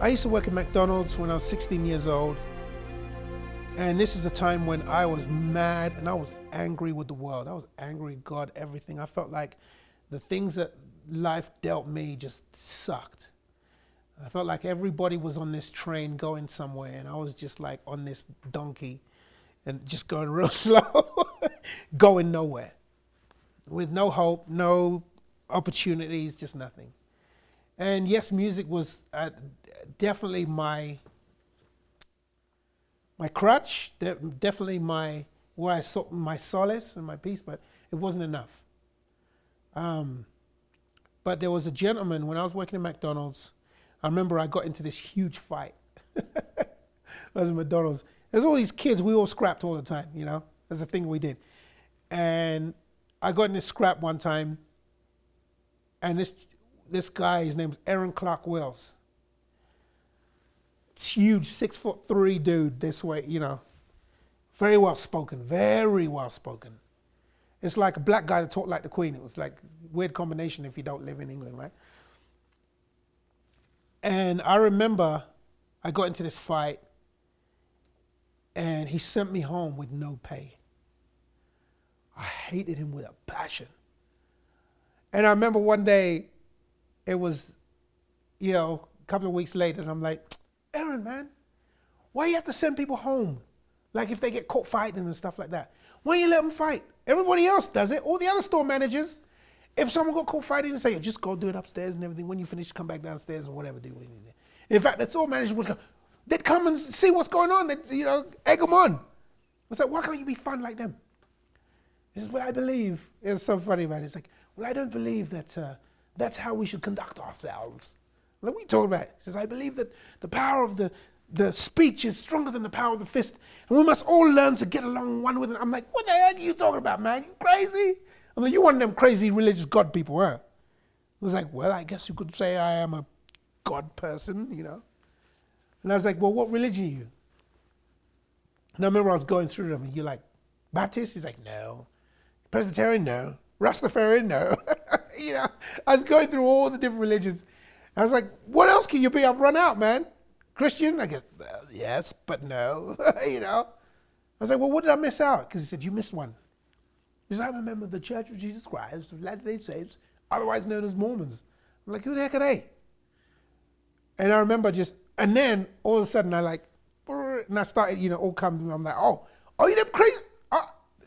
I used to work at McDonald's when I was 16 years old. And this is a time when I was mad and I was angry with the world. I was angry with God, everything. I felt like the things that life dealt me just sucked. I felt like everybody was on this train going somewhere and I was just like on this donkey and just going real slow, going nowhere. With no hope, no opportunities, just nothing. And yes, music was definitely my crutch, definitely where I saw my solace and my peace, but it wasn't enough. But there was a gentleman, when I was working at McDonald's, I remember I got into this huge fight. I was at McDonald's. There's all these kids, we all scrapped all the time, you know? That's the thing we did. And I got in this scrap one time, and this guy, his name's Aaron Clark Wells. It's huge, 6'3" dude this way, you know. Very well spoken, very well spoken. It's like a black guy that talked like the Queen. It was like a weird combination if you don't live in England, right? And I remember I got into this fight and he sent me home with no pay. I hated him with a passion. And I remember one day, it was, you know, a couple of weeks later, and I'm like, Aaron, man, why you have to send people home? Like if they get caught fighting and stuff like that. Why you let them fight? Everybody else does it. All the other store managers, if someone got caught fighting, they say, just go do it upstairs and everything. When you finish, come back downstairs and whatever. Do it. In fact, the store managers would go, they'd come and see what's going on. They'd, you know, egg them on. I was like, why can't you be fun like them? This is what I believe. It's so funny, man. It's like, well, I don't believe that that's how we should conduct ourselves. Like, what are you talking about? He says, I believe that the power of the speech is stronger than the power of the fist. And we must all learn to get along one with it. I'm like, what the heck are you talking about, man? You crazy? I'm like, you one of them crazy religious God people, huh? I was like, well, I guess you could say I am a God person, you know? And I was like, well, what religion are you? And I remember I was going through them and you're like, Baptist? He's like, no. Presbyterian? No. Rastafarian? No. You know, I was going through all the different religions. I was like, what else can you be? I've run out, man. Christian? I guess, well, yes, but no. You know? I was like, well, what did I miss out? Because he said, you missed one. He said, I remember the Church of Jesus Christ of Latter-day Saints, otherwise known as Mormons. I'm like, who the heck are they? And I remember and then all of a sudden I like, and I started, you know, all come to me. I'm like, oh, you them crazy?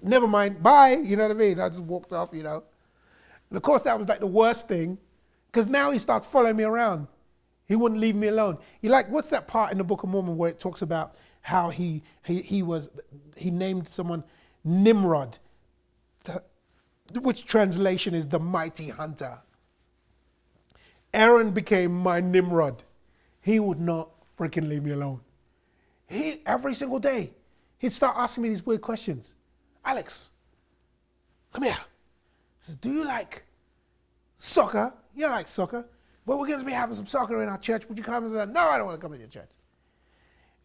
Never mind, bye. You know what I mean? I just walked off, you know. And of course that was like the worst thing, because now he starts following me around. He wouldn't leave me alone. You like, what's that part in the Book of Mormon where it talks about how he named someone Nimrod, which translation is the mighty hunter. Aaron became my Nimrod. He would not freaking leave me alone. Every single day, he'd start asking me these weird questions. Alex, come here. He says, do you like soccer? You like soccer? Well, we're going to be having some soccer in our church. Would you come to that? No, I don't want to come to your church.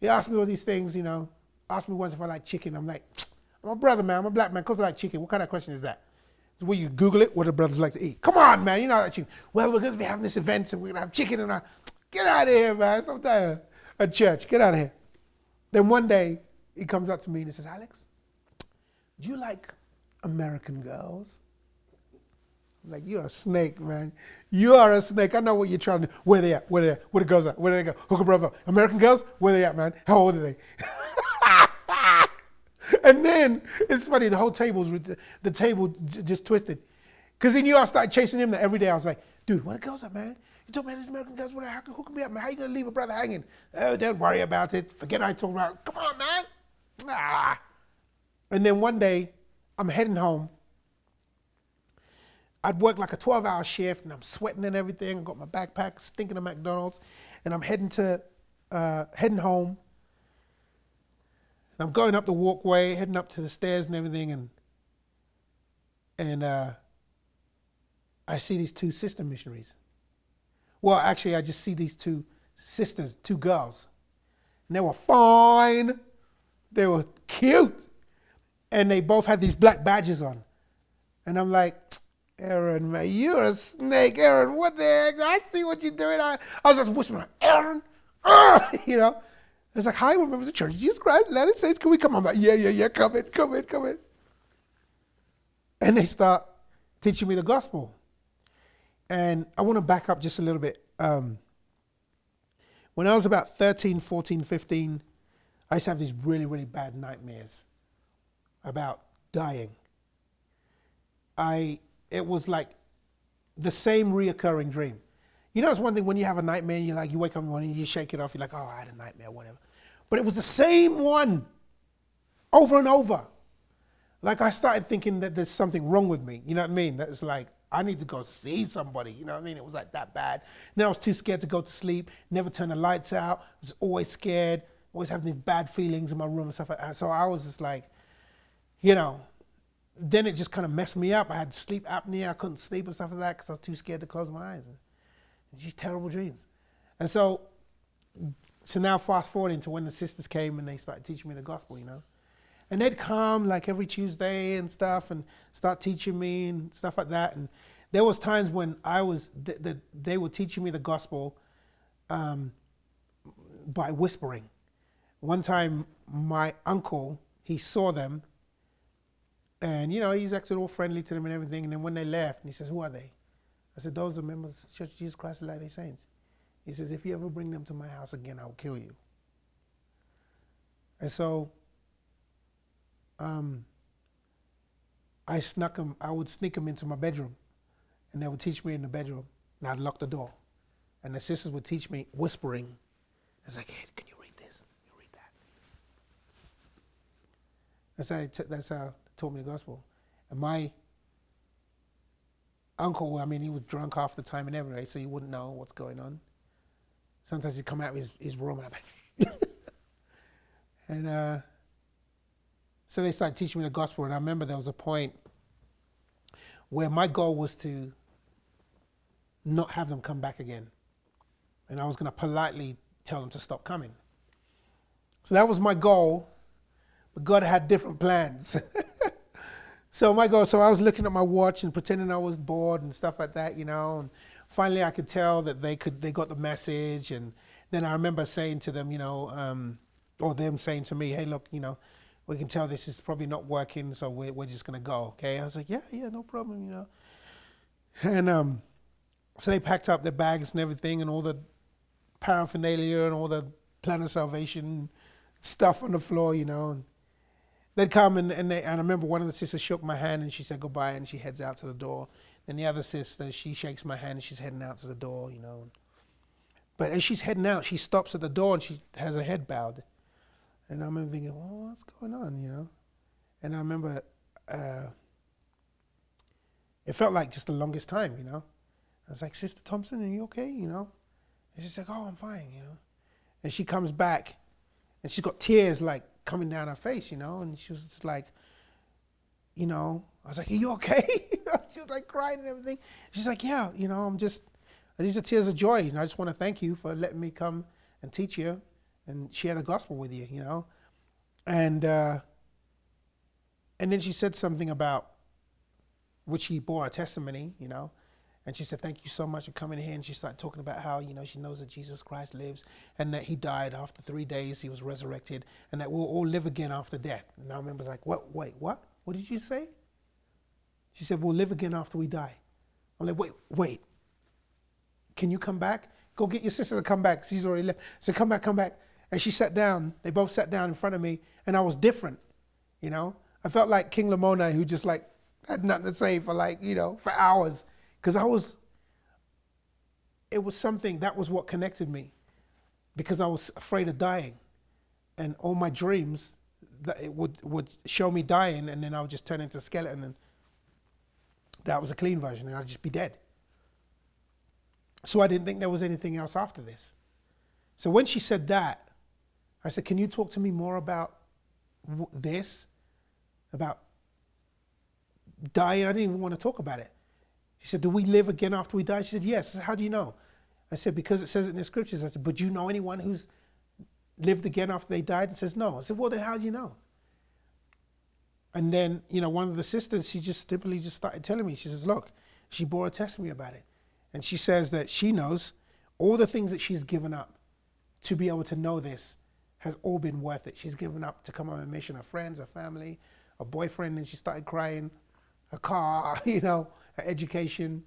He asked me all these things, you know. Asked me once if I like chicken. I'm like, I'm a brother, man. I'm a black man. Of course I like chicken. What kind of question is that? So will you Google it? What do brothers like to eat? Come on, man. You know I like chicken. Well, we're going to be having this event and we're going to have chicken and get out of here, man. Sometimes at church. Get out of here. Then one day, he comes up to me and he says, Alex, do you like American girls? I'm like, you're a snake, man. You are a snake. I know what you're trying to do. Where they at? Where they at? Where the girls at? Where they go? Hook a brother. American girls? Where they at, man? How old are they? And then, it's funny, the whole the table just twisted. Because he knew I started chasing him every day. I was like, dude, where the girls at, man? You talking about these American girls? How can hook me up, man? How you going to leave a brother hanging? Oh, don't worry about it. Forget I talked about it. Come on, man. And then one day, I'm heading home. I'd worked like a 12-hour shift, and I'm sweating and everything. I got my backpack stinking of McDonald's, and I'm heading home. And I'm going up the walkway, heading up to the stairs and everything, and I see these two sister missionaries. Well, actually, I just see these two sisters, two girls, and they were fine. They were cute, and they both had these black badges on, and I'm like, Aaron, man, you're a snake. Aaron, what the heck? I see what you're doing. I was just whispering, Aaron, You know, it's like, hi, we're members of the Church of Jesus Christ, United States. Can we come? I'm like, yeah, come in. And they start teaching me the gospel. And I want to back up just a little bit. When I was about 13, 14, 15, I used to have these really, really bad nightmares about dying. It was like the same reoccurring dream. You know, it's one thing when you have a nightmare, and you wake up in the morning, you shake it off, you're like, oh, I had a nightmare, whatever. But it was the same one over and over. Like I started thinking that there's something wrong with me. You know what I mean? That it's like, I need to go see somebody. You know what I mean? It was like that bad. And then I was too scared to go to sleep, never turn the lights out. I was always scared, always having these bad feelings in my room and stuff like that. So I was just like, you know, then it just kind of messed me up. I had sleep apnea. I couldn't sleep and stuff like that because I was too scared to close my eyes. And these terrible dreams. And so now fast forward into when the sisters came and they started teaching me the gospel, you know. And they'd come like every Tuesday and stuff and start teaching me and stuff like that. And there was times when they were teaching me the gospel by whispering. One time my uncle, he saw them and, you know, he's acted all friendly to them and everything. And then when they left, and he says, who are they? I said, those are members of the Church of Jesus Christ of Latter-day Saints. He says, if you ever bring them to my house again, I'll kill you. And so I would sneak them into my bedroom and they would teach me in the bedroom and I'd lock the door. And the sisters would teach me whispering. It's like, hey, can you read this? Can you read that? That's how they taught me the gospel. And my uncle, I mean, he was drunk half the time and everything, so he wouldn't know what's going on. Sometimes he'd come out of his room and I'm like, and so they started teaching me the gospel. And I remember there was a point where my goal was to not have them come back again. And I was going to politely tell them to stop coming. So that was my goal, but God had different plans. So I was looking at my watch and pretending I was bored and stuff like that, you know. And finally, I could tell that they got the message. And then I remember saying to them, you know, or them saying to me, hey, look, you know, we can tell this is probably not working, so we're just gonna go, okay? I was like, yeah, no problem, you know. And so they packed up their bags and everything, and all the paraphernalia and all the plan of salvation stuff on the floor, you know. And they'd come and I remember one of the sisters shook my hand and she said goodbye and she heads out to the door. And the other sister, she shakes my hand and she's heading out to the door, you know. But as she's heading out, she stops at the door and she has her head bowed. And I remember thinking, well, what's going on, you know? And I remember it felt like just the longest time, you know? I was like, Sister Thompson, are you okay, you know? And she's like, oh, I'm fine, you know? And she comes back and she's got tears like coming down her face, you know? And she was just like, you know, I was like, are you okay? She was like crying and everything. She's like, yeah, you know, these are tears of joy. And I just want to thank you for letting me come and teach you and share the gospel with you, you know? And then she said something about which she bore a testimony, you know? And she said, thank you so much for coming here. And she started talking about how, you know, she knows that Jesus Christ lives and that he died after 3 days, he was resurrected, and that we'll all live again after death. And I remember like, what? Wait, what? What did you say? She said, we'll live again after we die. I'm like, wait. Can you come back? Go get your sister to come back. She's already left. I said, come back. And she sat down. They both sat down in front of me, and I was different, you know? I felt like King Lamoni, who just like had nothing to say for like, you know, for hours. Because it was something, that was what connected me. Because I was afraid of dying. And all my dreams, that it would show me dying, and then I would just turn into a skeleton, and that was a clean version, and I'd just be dead. So I didn't think there was anything else after this. So when she said that, I said, can you talk to me more about this? About dying? I didn't even want to talk about it. She said, do we live again after we die? She said, yes. I said, how do you know? I said, because it says it in the scriptures. I said, but do you know anyone who's lived again after they died? And says, no. I said, well, then how do you know? And then, you know, one of the sisters, she just simply just started telling me. She says, look, she bore a testimony about it. And she says that she knows all the things that she's given up to be able to know this has all been worth it. She's given up to come on a mission, her friends, her family, her boyfriend, and she started crying, her car, her education.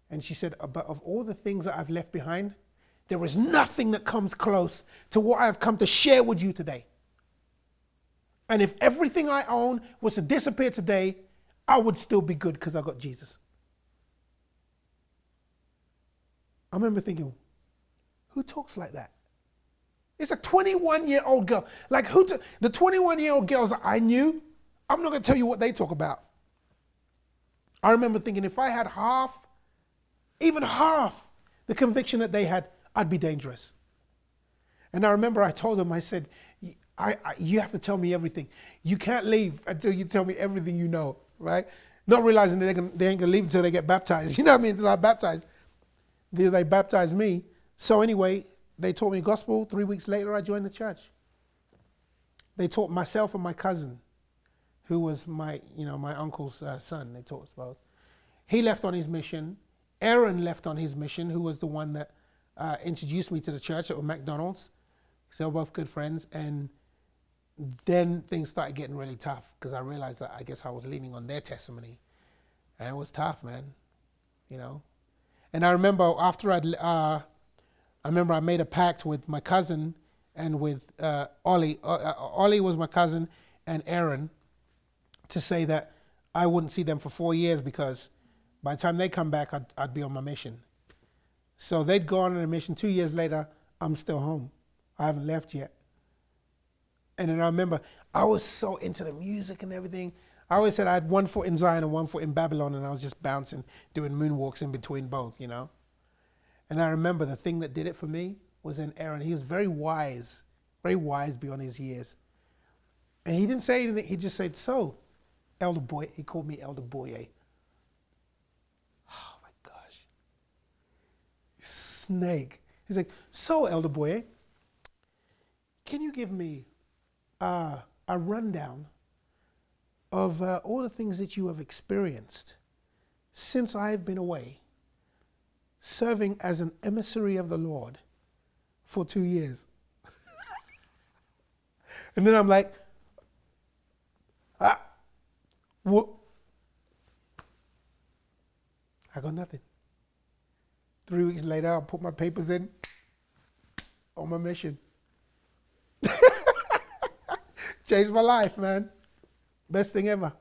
And she said, but of all the things that I've left behind, there is nothing that comes close to what I've come to share with you today. And if everything I own was to disappear today, I would still be good because I got Jesus. I remember thinking, who talks like that? It's a 21-year-old girl. Like the 21-year-old girls that I knew, I'm not going to tell you what they talk about. I remember thinking if I had half, even half the conviction that they had, I'd be dangerous. And I remember I told them, I said, you have to tell me everything. You can't leave until you tell me everything you know, right? Not realizing they ain't going to leave until they get baptized. You know what I mean? Until I'm baptized. They baptized me. So anyway, they taught me the gospel. 3 weeks later, I joined the church. They taught myself and my cousin, who was my uncle's son. They taught us both. He left on his mission. Aaron left on his mission, who was the one that introduced me to the church at McDonald's. So we're both good friends. And then things started getting really tough because I realized that I guess I was leaning on their testimony. And it was tough, man. And I remember after I made a pact with my cousin and with Ollie. Ollie was my cousin, and Aaron, to say that I wouldn't see them for 4 years because by the time they come back, I'd be on my mission. So they'd gone on a mission. 2 years later, I'm still home. I haven't left yet. And then I remember I was so into the music and everything. I always said I had 1 foot in Zion and 1 foot in Babylon, and I was just bouncing, doing moonwalks in between both, And I remember the thing that did it for me was in Aaron. He was very wise beyond his years. And he didn't say anything. He just said, so, Elder Boy. He called me Elder Boye. Oh, my gosh. Snake. He's like, so, Elder Boye, can you give me a rundown of all the things that you have experienced since I've been away, serving as an emissary of the Lord for 2 years? And then I'm like, what? I got nothing. 3 weeks later, I put my papers in on my mission. Changed my life, man. Best thing ever.